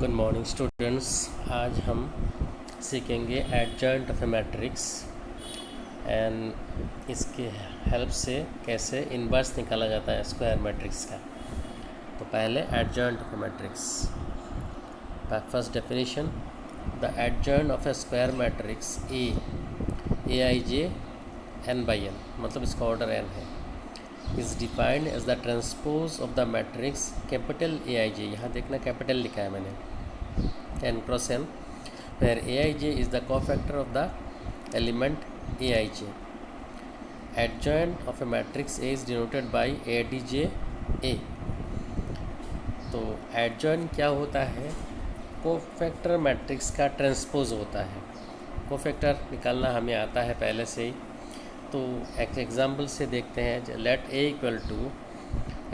Good morning students. आज हम सीखेंगे adjoint of a matrix and इसके हेल्प से कैसे इनवर्स निकाला जाता है स्क्वायर मैट्रिक्स का। तो पहले adjoint of a matrix. First definition, the adjoint of a square matrix A i j n by n, मतलब इसका ऑर्डर एन है, is defined as the transpose of the matrix capital A i j, यहाँ देखना capital लिखा है मैंने, n cross n, where a i j is the cofactor of the element a i j. Adjoint of a matrix A is denoted by A D J ए। तो adjoint क्या होता है? Cofactor matrix का transpose होता है। Cofactor निकालना हमें आता है पहले से ही, तो एक एग्जाम्पल से देखते हैं। लेट ए इक्वल टू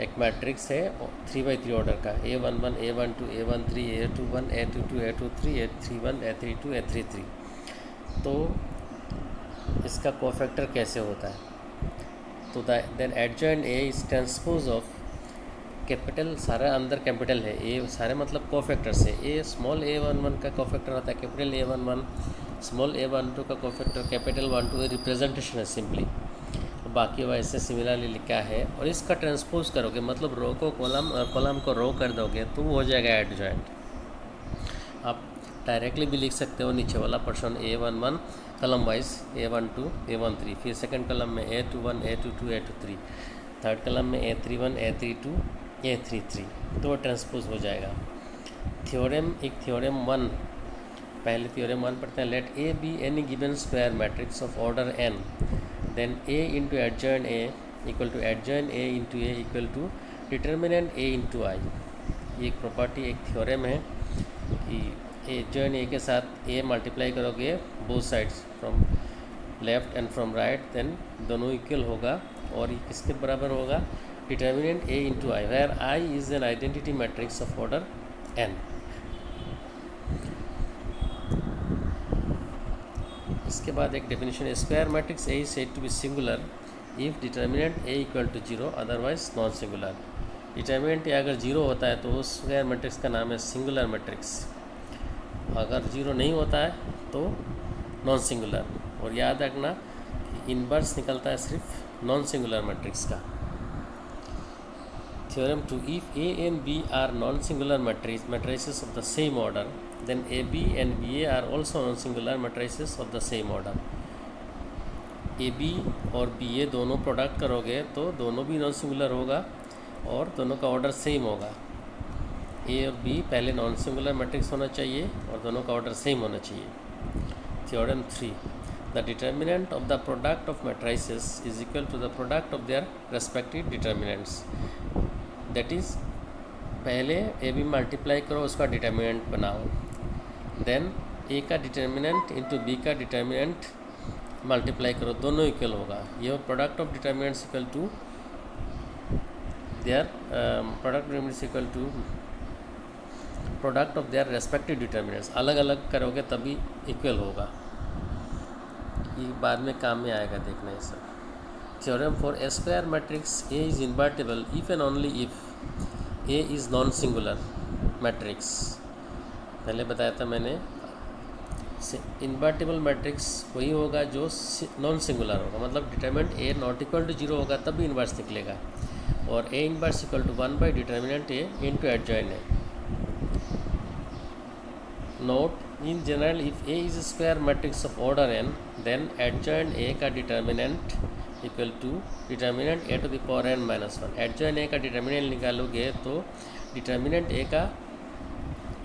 एक मैट्रिक्स है 3x3 ऑर्डर का, A11 A12 A13 A21 A22 A23 A31 A32 A33। तो इसका कोफैक्टर कैसे होता है? तो then adjoint A is transpose of capital, सारा अंदर कैपिटल है, ए सारे मतलब कोफैक्टर से। ए स्मॉल A11 का कोफैक्टर होता है कैपिटल A11, स्मॉल A12 का कोफैक्टर कैपिटल 12, रिप्रेजेंटेशन है सिंपली। बाकी वैसे सिमिलरली लिखा है, और इसका ट्रांसपोज करोगे मतलब रो को कॉलम और कॉलम को रो कर दोगे तो वो हो जाएगा एडजॉइंट। आप डायरेक्टली भी लिख सकते हो, नीचे वाला portion A11 column wise A12 A13, फिर सेकंड कॉलम में A21 A22 A23, third column में A31 A32 A33, तो वो ट्रांसपोज हो जाएगा। थ्योरम, एक थ्योरम 1, पहले थ्योरम 1 पढ़ते हैं। Let A be any given square matrix of order N, then A into adjoint A equal to adjoint A into A equal to determinant A into I। ये एक property, एक theorem है कि adjoint A के साथ A multiply करोगे both sides, from left and from right, then दोनों equal होगा, और ये किसके बराबर होगा? Determinant A into I, where I is an identity matrix of order n। इसके बाद एक डेफिनेशन है, square matrix A is said to be singular if determinant A equal to 0, otherwise non singular. Determinant A अगर 0 होता है तो उस square matrix का नाम है सिंगुलर मैट्रिक्स, अगर 0 नहीं होता है तो नॉन सिंगुलर। और याद रखना कि इनवर्स निकलता है सिर्फ नॉन सिंगुलर मैट्रिक्स का। Theorem 2, if A and B are non singular matrices of the same order, then AB and BA are also non-singular matrices of the same order। AB और BA दोनों product करोगे तो दोनों भी non singular होगा और दोनों का ऑर्डर सेम होगा। A और B पहले नॉन सिंगुलर मैट्रिक्स होना चाहिए और दोनों का ऑर्डर सेम होना चाहिए। Theorem 3, the determinant of the product of matrices is equal to the product of their respective determinants. That is, पहले ए बी मल्टीप्लाई करो, उसका डिटर्मिनेंट बनाओ, देन ए का डिटर्मिनेंट इंटू बी का डिटर्मिनेंट मल्टीप्लाई करो, दोनों इक्वल होगा। ये product of determinants equal to their product equal to product of their respective determinants. अलग अलग करोगे तभी इक्वल होगा, ये बाद में काम में आएगा, देखना ये सब। Theorem for a square matrix A is invertible if and only if A is non singular matrix. पहले बताया था मैंने, इन्वर्टिबल मैट्रिक्स वही होगा जो नॉन सिंगुलर होगा, मतलब determinant A not equal to 0 होगा तब भी इन्वर्स निकलेगा, और A inverse equal to 1 by determinant A into adjoint A. Note, in general if A is square matrix of order n, then adjoint A का determinant equal to determinant A to the power n minus 1। Adjoint A का determinant निकालोगे तो determinant ए का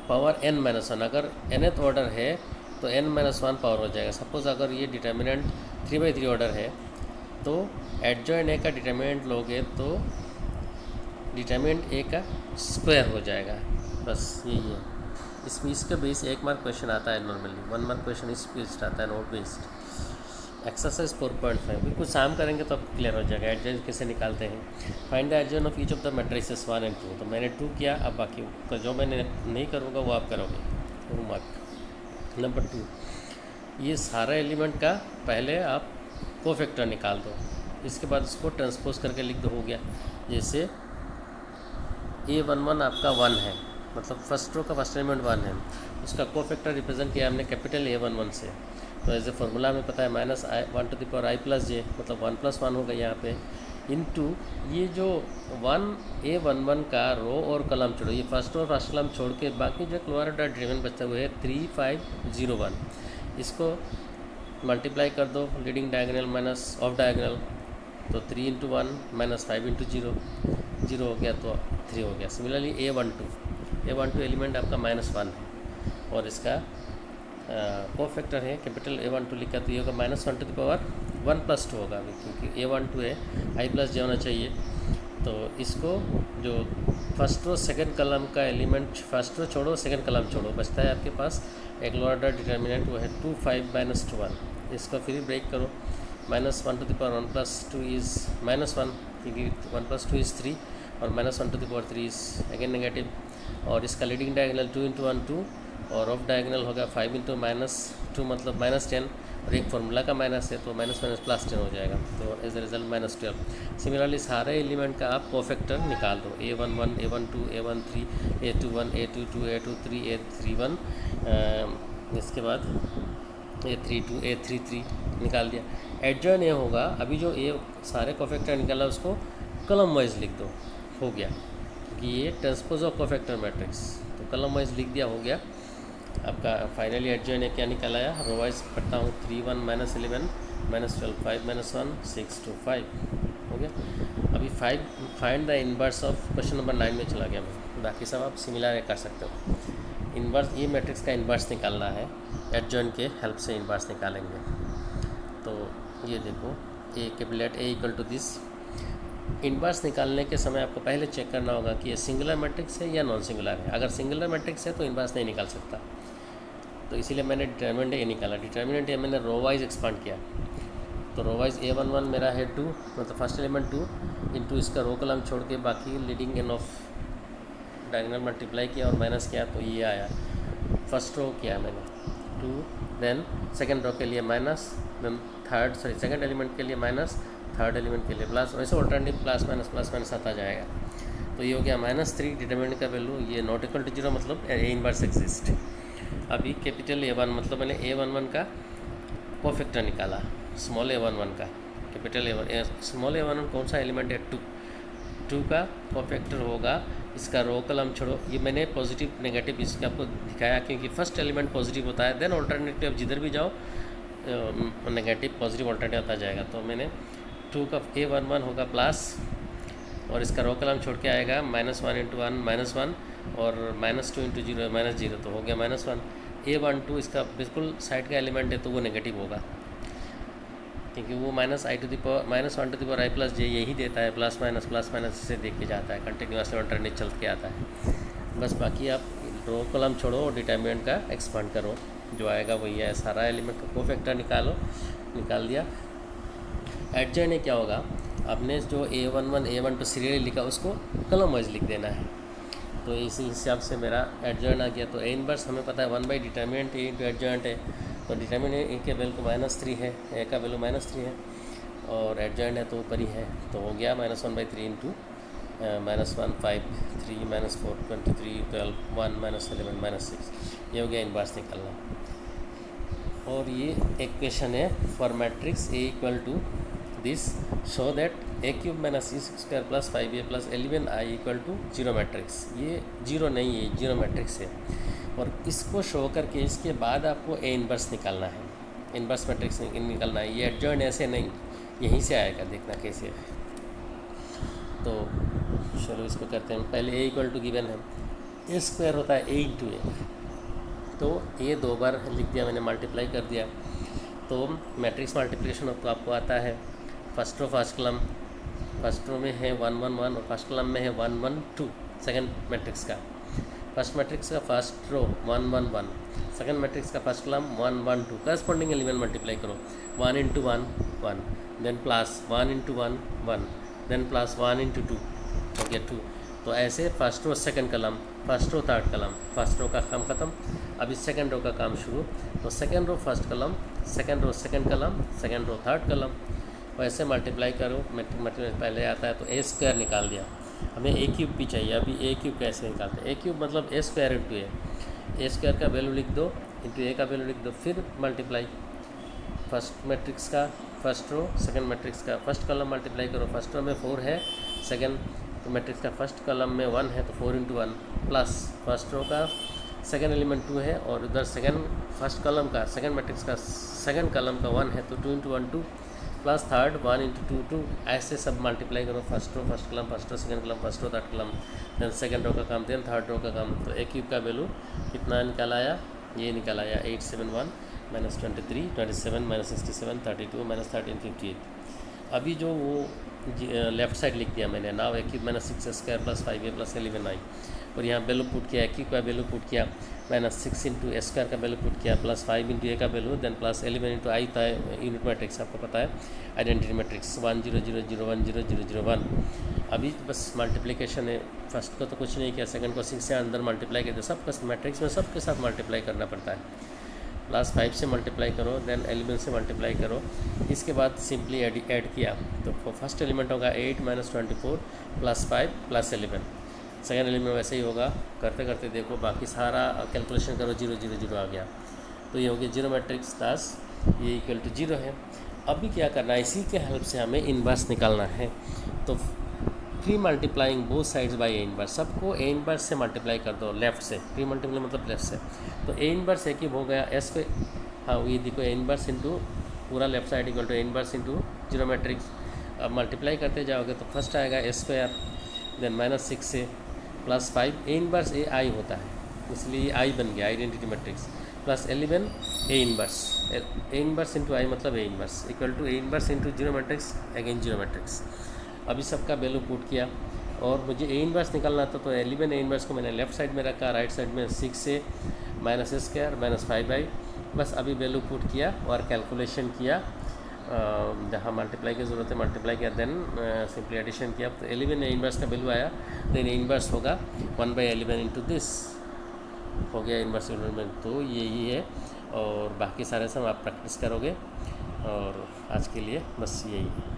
power n minus 1, अगर nth order है तो n minus 1 power हो जाएगा। सपोज अगर ये डिटर्मिनेंट 3x3 ऑर्डर है तो एडजॉइंट ए का डिटर्मिनेंट लोगे तो डिटर्मिनेंट ए का स्क्वायर हो जाएगा। बस यही है। इसमें इसका बेस 1 मार्क क्वेश्चन आता है नॉर्मली, 1 मार्क क्वेश्चन इस बेस्ड आता है, नोट बेस्ड। एक्सरसाइज 4.5 बिल्कुल शाम करेंगे तो अब क्लियर हो जाएगा। एडजॉइंट कैसे निकालते हैं? Find the adjoint of each of the matrices 1 and 2। तो मैंने 2 किया, अब बाकी का जो मैंने नहीं करूँगा वो आप करोगे। 2 मार्क। नंबर 2, ये सारा एलिमेंट का पहले आप कोफैक्टर निकाल दो, इसके बाद उसको ट्रांसपोज करके लिख दो, हो गया। जैसे A11 आपका 1 है मतलब फर्स्ट रो का फर्स्ट एलिमेंट 1 है, उसका कोफैक्टर रिप्रेजेंट किया हमने कैपिटल A11 से। तो एज ए फार्मूला में पता है minus i 1 to the power i plus j, मतलब 1 + 1 होगा यहाँ पे, इनटू ये जो 1A11 का रो और कलम छोड़ो, ये फर्स्ट रो फर्स्ट कलम छोड़ के बाकी जो लोअर ऑर्डर ड्रिवन बचता हुआ है 3501, इसको मल्टीप्लाई कर दो leading diagonal minus of diagonal, तो 3 × 1 माइनस 5 × 0, 0 हो गया तो 3 हो गया। सिमिलरली A12 एलिमेंट आपका -1 है और इसका कोफैक्टर है कैपिटल A12 लिखा, तो ये होगा -1 टू द पावर 1 + 2 होगा अभी, क्योंकि A12 है आई प्लस जे होना चाहिए। तो इसको जो फर्स्ट रो सेकंड कलम का एलिमेंट, फर्स्ट रो छोड़ो सेकंड कलम छोड़ो, बचता है आपके पास एक लोअर ऑर्डर डिटर्मिनेंट, वो है 2 5 - 1। इसको फिर ब्रेक करो, -1 टू द पावर 1 + 2 इज़ -1, क्योंकि 1 + 2 इज़ 3, और -1 to the power 3 is again negative, और इसका लीडिंग डायगोनल 2 × 1 2, और ऑफ डायगोनल होगा 5 × -2 मतलब -10, और एक फार्मूला का माइनस है तो माइनस माइनस +10 हो जाएगा, तो एज ए रिजल्ट -12। सिमिलरली सारे एलिमेंट का आप कोफैक्टर निकाल दो, A11 A12 A13 A21 A22 A23 A31, इसके बाद A32 A33 निकाल दिया। एडजॉइन ये होगा, अभी जो ए सारे कोफैक्टर निकाला उसको कलम वाइज लिख दो, हो गया, क्योंकि ये ट्रांसपोज ऑफ कोफैक्टर मैट्रिक्स, तो कलम वाइज लिख दिया, हो गया आपका। फाइनली एडजॉइन ने क्या निकाला है, रो वाइज पढ़ता हूँ, 3 1 -11 -12 5 -1 6 2 5 हो गया। अभी find the inverse of question number 9 में चला गया मैं, बाकी सब आप सिमिलर कर सकते हो। इनवर्स, ये मैट्रिक्स का इनवर्स निकालना है, एडजॉइन के हेल्प से इनवर्स निकालेंगे। तो ये देखो A capital A equal to this. Inverse निकालने के समय आपको पहले चेक करना होगा कि ये सिंगुलर मैट्रिक्स है या नॉन सिंगुलर है। अगर सिंगुलर मैट्रिक्स है तो इनवर्स नहीं निकाल सकता, तो इसीलिए मैंने डिटर्मिनेंट ए निकाला। डिटर्मिनेंट ए मैंने रो वाइज एक्सपांड किया, तो रो वाइज A11 मेरा है 2, मतलब फर्स्ट एलिमेंट 2 इंटू इसका रो कलम छोड़ के बाकी leading an of diagonal multiply किया और माइनस किया, तो ये आया। फर्स्ट रो किया मैंने 2, देन सेकेंड रो के लिए माइनस, देन सेकेंड एलिमेंट के लिए माइनस, थर्ड एलिमेंट के लिए प्लस, वैसे ऑल्टरनेटिव प्लस माइनस आता जाएगा। तो ये हो गया -3। डिटर्मिनेंट का वैल्यू ये नॉट इक्वल टू 0, मतलब ए इनवर्स एग्जिस्ट। अभी कैपिटल A1 मतलब मैंने A11 का कोफैक्टर निकाला, स्मॉल A11 का कैपिटल A1, स्मॉल A11 कौन सा एलिमेंट है, 2 का कोफैक्टर होगा, इसका रो कलम छोड़ो, ये मैंने पॉजिटिव नेगेटिव इसका आपको दिखाया, क्योंकि फर्स्ट एलिमेंट पॉजिटिव होता है, देन ऑल्टरनेटिव जिधर भी जाओ नेगेटिव पॉजिटिव ऑल्टरनेटिव आता जाएगा। तो मैंने 2 का A11 होगा प्लस, और इसका रो कलम छोड़ के आएगा -1 × 1 -1, और -2 × 0 -0, तो हो गया -1। A12 इसका बिल्कुल साइड का एलिमेंट है तो वो नेगेटिव होगा, क्योंकि वो -1 to the power i plus j यही देता है, प्लस माइनस इसे देख के जाता है, कंटिन्यूसली अल्टरनेट चल के आता है। बस बाकी आप रो कलम छोड़ो और डिटर्मिनेंट का एक्सपांड करो, जो आएगा वही है। सारा एलिमेंट का कोफैक्टर निकाल दिया। एडजॉइन क्या होगा, आपने जो A11 A12 सीरियली लिखा उसको कलम वाइज लिख देना है, तो इसी हिसाब से मेरा एडजॉइन आ गया। तो ए इनवर्स हमें पता है 1 डिटर्मिनेंट ए इंटू एडजॉइंट है, तो डिटर्मिनेंट ए के वैल्यू -3 है, ए का वैल्यू -3 है, और एडजॉइंट है तो ऊपर ही है, तो हो गया -1/3 इंटू -1 5 3 -4 23 12 1 -11 -6, ये हो गया इनवर्स निकालना। और ये इक्वेशन है for matrix A equal to this, show that A³ - C² + 5A + 11I equal to 0 matrix. ये 0 नहीं है, 0 मैट्रिक्स है, और इसको शो करके इसके बाद आपको A इनवर्स निकालना है, इनवर्स मैट्रिक्स निकालना है। ये एडजॉइंट ऐसे नहीं, यहीं से आएगा, देखना कैसे है। तो चलो इसको करते हैं। पहले A इक्वल टू गिवन है, A² होता है A × A, तो ये 2 बार लिख दिया मैंने, मल्टीप्लाई कर दिया। तो मैट्रिक्स मल्टीप्लिकेशन तो आपको आता है, फर्स्ट रो फर्स्ट कलम, फर्स्ट रो में है 1 1 1 और फर्स्ट कलम में है 1 1 2। सेकंड मैट्रिक्स का फर्स्ट मैट्रिक्स का फर्स्ट रो 1 1 1, सेकंड मैट्रिक्स का फर्स्ट कलम 1 1 2, करस्पॉन्डिंग एलिमेंट मल्टीप्लाई करो, 1 × 1 1, देन प्लस 1 × 1 1, देन प्लस 1 × 2 हो गया 2। तो ऐसे फर्स्ट रो सेकंड कलम, फर्स्ट रो थर्ड कलम, फर्स्ट रो का काम ख़त्म, अभी सेकंड रो का काम शुरू। तो सेकंड रो फर्स्ट कलम, सेकंड रो सेकंड कलम, सेकंड रो थर्ड कलम, वैसे मल्टीप्लाई करो। मैट्रिक्स पहले आता है तो A² निकाल दिया, हमें ए क्यूब भी चाहिए। अभी ए क्यूब कैसे निकालते हैं? ए क्यूब मतलब ए स्क्वायर इंटू ए स्क्वायर का वैल्यू लिख दो, इंटू ए का वैल्यू लिख दो, फिर मल्टीप्लाई फर्स्ट मैट्रिक्स का फर्स्ट रो, सेकंड मैट्रिक्स का फर्स्ट कॉलम मल्टीप्लाई करो। फर्स्ट रो में 4 है, सेकंड मैट्रिक्स का फर्स्ट कॉलम में 1 है, तो 4 इंटू 1 प्लस फर्स्ट रो का सेकंड एलिमेंट 2 है, और उधर सेकंड फर्स्ट कॉलम का सेकंड मैट्रिक्स का सेकंड कॉलम का 1 है, तो 2 इंटू 1 2 प्लस थर्ड 1 इंटू 2 2, ऐसे सब मल्टीप्लाई करो। First row first column, first row second column, first row third column, then second row का काम, देन थर्ड रो का काम। तो ए क्यूब का वैल्यू कितना निकल आया? ये निकल आया 871 माइनस 23 27 माइनस 67 32 माइनस 13 58। अभी जो वो लेफ्ट साइड लिख दिया मैंने, now A cube minus 6 plus 5a plus 11i, और यहाँ वैल्यू पुट किया, ए क्यूब का वैल्यू पुट किया, माइनस 6 इंटू ए स्क्वायर का वैल्यू पुट किया, प्लस 5 इंटू ए का value, then plus 11 into I था यूनिट मैट्रिक्स, आपको पता है आइडेंटिटी मैट्रिक्स 1 0 0 0 1 0 0 0 1। अभी बस मल्टीप्लिकेशन है, फर्स्ट को तो कुछ नहीं किया, सेकंड को 6 से अंदर मल्टीप्लाई करते, सब मैट्रिक्स में सबके साथ मल्टीप्लाई करना पड़ता है। प्लस 5 से मल्टीप्लाई करो, देन 11 से मल्टीप्लाई करो, इसके बाद सिंपली ऐड किया, तो फर्स्ट एलिमेंट होगा 8 minus 24 plus 5 plus 11। Second element वैसे ही होगा, करते करते देखो, बाकी सारा कैलकुलेशन करो, 0 0 0 आ गया, तो ये हो गया जीरो मैट्रिक्स, दस ये इक्वल टू 0 है। अभी क्या करना है, इसी के हेल्प से हमें इनवर्स निकालना है। तो pre multiplying both sides by A inverse, सबको ए इनवर्स से मल्टीप्लाई कर दो, लेफ्ट से, प्री मल्टीप्लाई मतलब लेफ्ट से। तो ए इनवर्स ए क्यूब हो गया, एस पे हाँ ये देखो ए इनवर्स इंटू पूरा left side equal to A inverse into zero matrix. अब मल्टीप्लाई करते जाओगे तो फर्स्ट आएगा ए स्क्वायर, देन माइनस 6 से प्लस 5, ए इनवर्स ए आई होता है, इसलिए आई बन गया identity matrix, plus 11 A inverse into I मतलब A inverse equal to A inverse into zero matrix again zero matrix. अभी सबका वैल्यू पुट किया, और मुझे ए इनवर्स निकालना था, तो 11 ए इनवर्स को मैंने लेफ्ट साइड में रखा, राइट साइड में 6 से माइनस स्क्वायर माइनस 5i, बस अभी वैल्यू पुट किया और कैलकुलेशन किया, जहाँ मल्टीप्लाई की ज़रूरत है मल्टीप्लाई किया, देन सिंपली एडिशन किया, तो 11 ए इनवर्स का वैल्यू आया, देन ए इनवर्स होगा 1/11 इंटू दिस, हो गया इनवर्स एलिमेंट। तो यही है, और बाकी सारे सब आप प्रैक्टिस करोगे, और आज के लिए बस यही है।